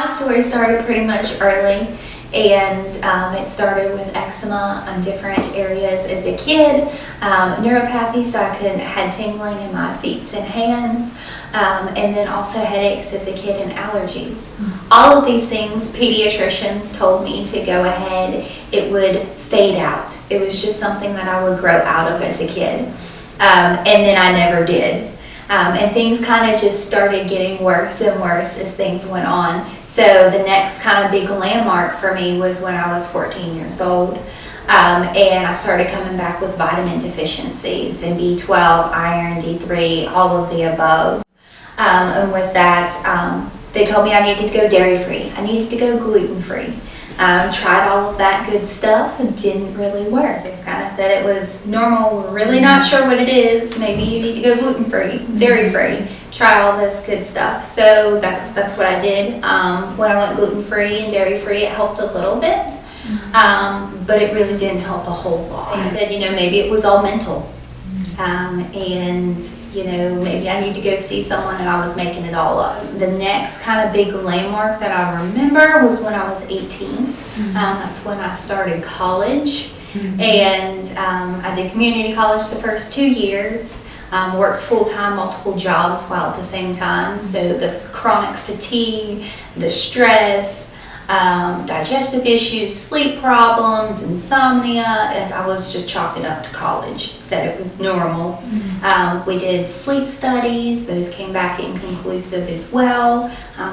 My story started pretty much early, and it started with eczema on different areas as a kid, neuropathy, so I had tingling in my feet and hands, and then also headaches as a kid and allergies. All of these things, pediatricians told me to go ahead, it would fade out. It was just something that I would grow out of as a kid, and then I never did. And things kind of just started getting worse and worse as things went on. So the next kind of big landmark for me was when I was 14 years old. And I started coming back with vitamin deficiencies and B12, iron, D3, all of the above. And with that, they told me I needed to go dairy-free. I needed to go gluten-free. Tried all of that good stuff. It didn't really work. Just kind of said it was normal. We're really not sure what it is. Maybe you need to go gluten-free, dairy-free. Try all this good stuff. So that's what I did. When I went gluten-free and dairy-free, it helped a little bit, but it really didn't help a whole lot. They said, maybe it was all mental. And maybe I need to go see someone, and I was making it all up. The next kind of big landmark that I remember was when I was 18. That's when I started college, and I did community college the first 2 years. Worked full-time, multiple jobs while at the same time. So the chronic fatigue, the stress, digestive issues, sleep problems, insomnia, and I was just chalking up to college. Said it was normal. We did sleep studies. Those came back inconclusive as well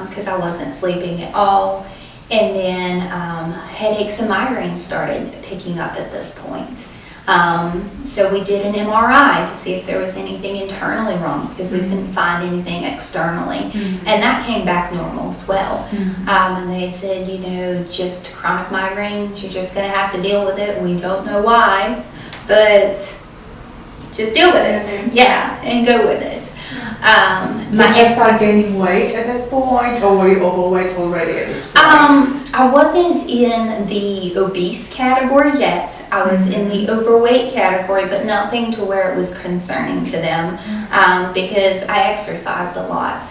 because I wasn't sleeping at all. And then headaches and migraines started picking up at this point. So we did an MRI to see if there was anything internally wrong because we couldn't find anything externally. And that came back normal as well. And they said, just chronic migraines, you're just going to have to deal with it. We don't know why, but just deal with it. Yeah, and go with it. Did you start gaining weight at that point, or were you overweight already at this point? I wasn't in the obese category yet. I was in the overweight category, but nothing to where it was concerning to them because I exercised a lot.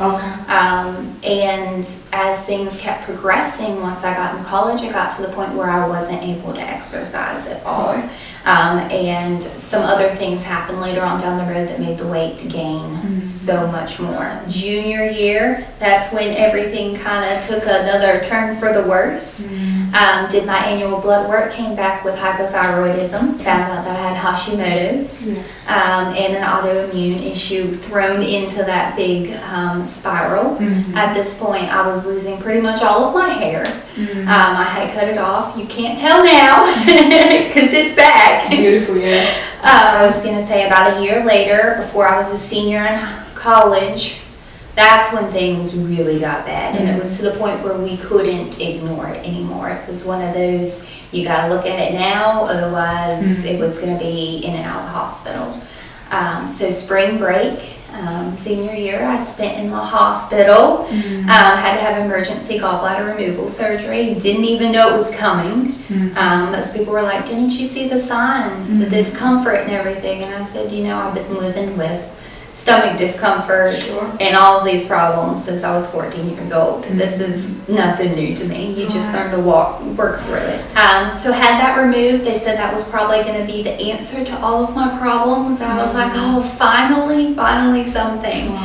And as things kept progressing, once I got in college, I got to the point where I wasn't able to exercise at all. And some other things happened later on down the road that made the weight gain so much more. Junior year, that's when everything kind of took another turn for the worse. Did my annual blood work, came back with hypothyroidism, found out that I had Hashimoto's, and an autoimmune issue thrown into that big spiral. At this point, I was losing pretty much all of my hair. I had cut it off. You can't tell now because it's back. It's beautiful, yes. I was going to say about a year later, before I was a senior in college, that's when things really got bad. And it was to the point where we couldn't ignore it anymore. It was one of those, you got to look at it now, otherwise it was going to be in and out of the hospital. So spring break, senior year, I spent in the hospital. Had to have emergency gallbladder removal surgery. Didn't even know it was coming. Most people were like, didn't you see the signs, the discomfort and everything? And I said, I've been living with stomach discomfort and all of these problems since I was 14 years old. This is nothing new to me. You just learn to work through it. So had that removed. They said that was probably going to be the answer to all of my problems. And I was like, oh, finally something.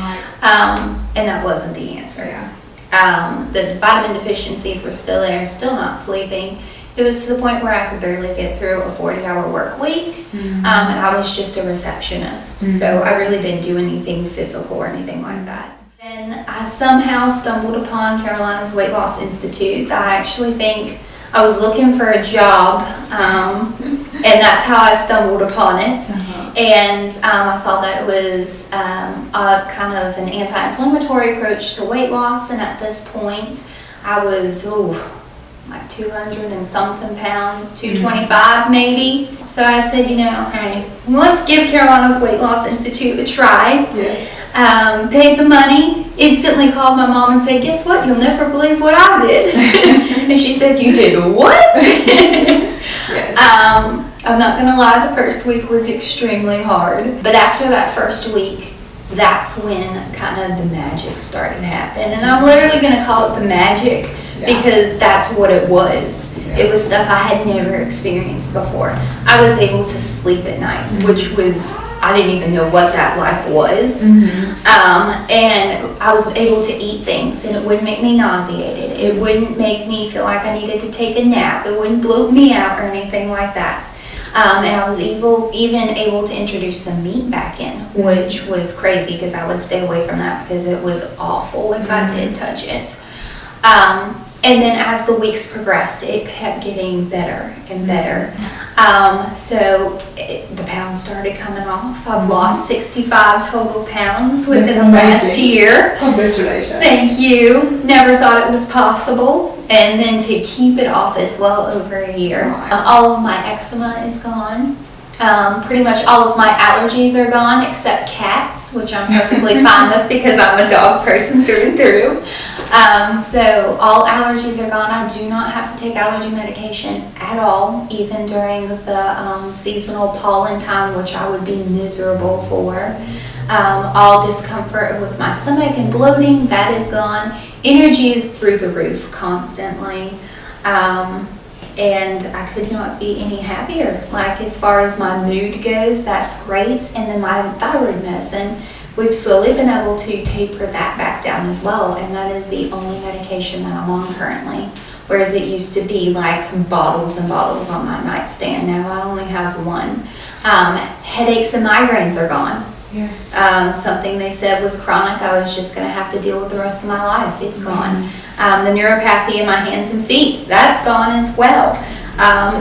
And that wasn't the answer. The vitamin deficiencies were still there, still not sleeping. It was to the point where I could barely get through a 40-hour work week, and I was just a receptionist. So I really didn't do anything physical or anything like that. Then I somehow stumbled upon Carolina's Weight Loss Institute. I actually think I was looking for a job, and that's how I stumbled upon it. And I saw that it was a kind of an anti-inflammatory approach to weight loss, and at this point I was like 200 and something pounds, 225 maybe. So I said, hey, let's give Carolina's Weight Loss Institute a try. Paid the money, instantly called my mom and said, guess what? You'll never believe what I did. And she said, you did what? I'm not gonna lie, the first week was extremely hard. But after that first week, that's when kind of the magic started happening. And I'm literally gonna call it the magic because that's what it was. It was stuff I had never experienced before. I was able to sleep at night, which was, I didn't even know what that life was. And I was able to eat things, and it wouldn't make me nauseated. It wouldn't make me feel like I needed to take a nap. It wouldn't bloat me out or anything like that. And I was even able to introduce some meat back in, which was crazy because I would stay away from that because it was awful if I did touch it. And then as the weeks progressed, it kept getting better and better. The pounds started coming off. I've lost 65 total pounds within the last year. Congratulations. Thank you. Never thought it was possible. And then to keep it off is well over a year. All of my eczema is gone. Pretty much all of my allergies are gone except cats, which I'm perfectly fine with because I'm a dog person through and through. So all allergies are gone. I do not have to take allergy medication at all, even during the seasonal pollen time, which I would be miserable for. All discomfort with my stomach and bloating, that is gone. Energy is through the roof constantly. And I could not be any happier. Like, as far as my mood goes, that's great. And then my thyroid medicine, we've slowly been able to taper that back down as well. And that is the only medication that I'm on currently. Whereas it used to be like bottles and bottles on my nightstand. Now I only have one. Headaches and migraines are gone. Yes. Something they said was chronic, I was just going to have to deal with the rest of my life. It's gone. The neuropathy in my hands and feet, that's gone as well.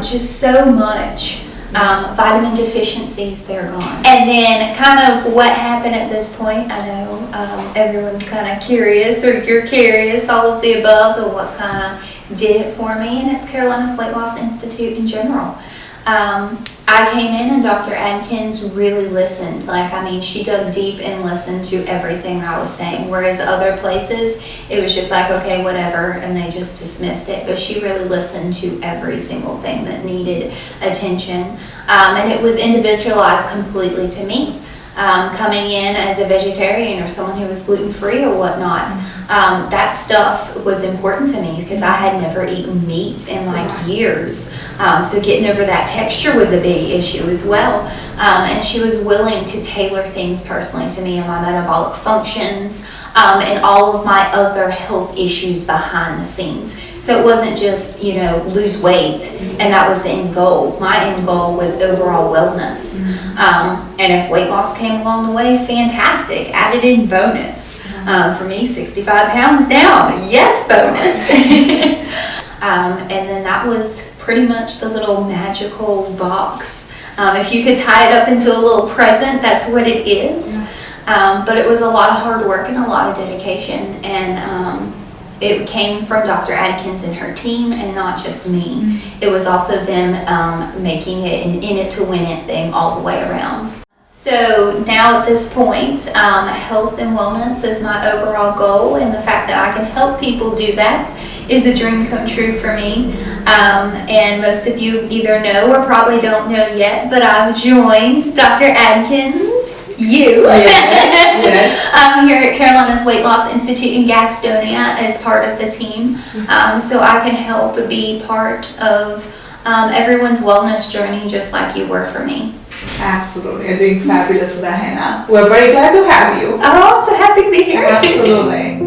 Just so much. Vitamin deficiencies, they're gone. And then kind of what happened at this point, I know everyone's kind of curious, or you're curious, all of the above, of what kind of did it for me, and it's Carolina's Weight Loss Institute in general. I came in and Dr. Adkins really listened. She dug deep and listened to everything I was saying. Whereas other places, it was just like, okay, whatever, and they just dismissed it. But she really listened to every single thing that needed attention. And it was individualized completely to me. Coming in as a vegetarian or someone who was gluten-free or whatnot, that stuff was important to me because I had never eaten meat in years. So getting over that texture was a big issue as well. And she was willing to tailor things personally to me and my metabolic functions and all of my other health issues behind the scenes. So it wasn't just, lose weight and that was the end goal. My end goal was overall wellness. And if weight loss came along the way, fantastic, added in bonus. For me, 65 pounds down, yes, bonus. And then that was pretty much the little magical box. If you could tie it up into a little present, that's what it is. But it was a lot of hard work and a lot of dedication, and it came from Dr. Adkins and her team and not just me. It was also them making it an in it to win it thing all the way around. So now at this point, health and wellness is my overall goal, and the fact that I can help people do that is a dream come true for me. And most of you either know or probably don't know yet, but I've joined Dr. Adkins, Yes. here at Carolina's Weight Loss Institute in Gastonia as part of the team. So I can help be part of everyone's wellness journey just like you were for me. Absolutely. You're doing fabulous with that, Hanna. We're very glad to have you. Oh, I'm so happy to be here. Absolutely.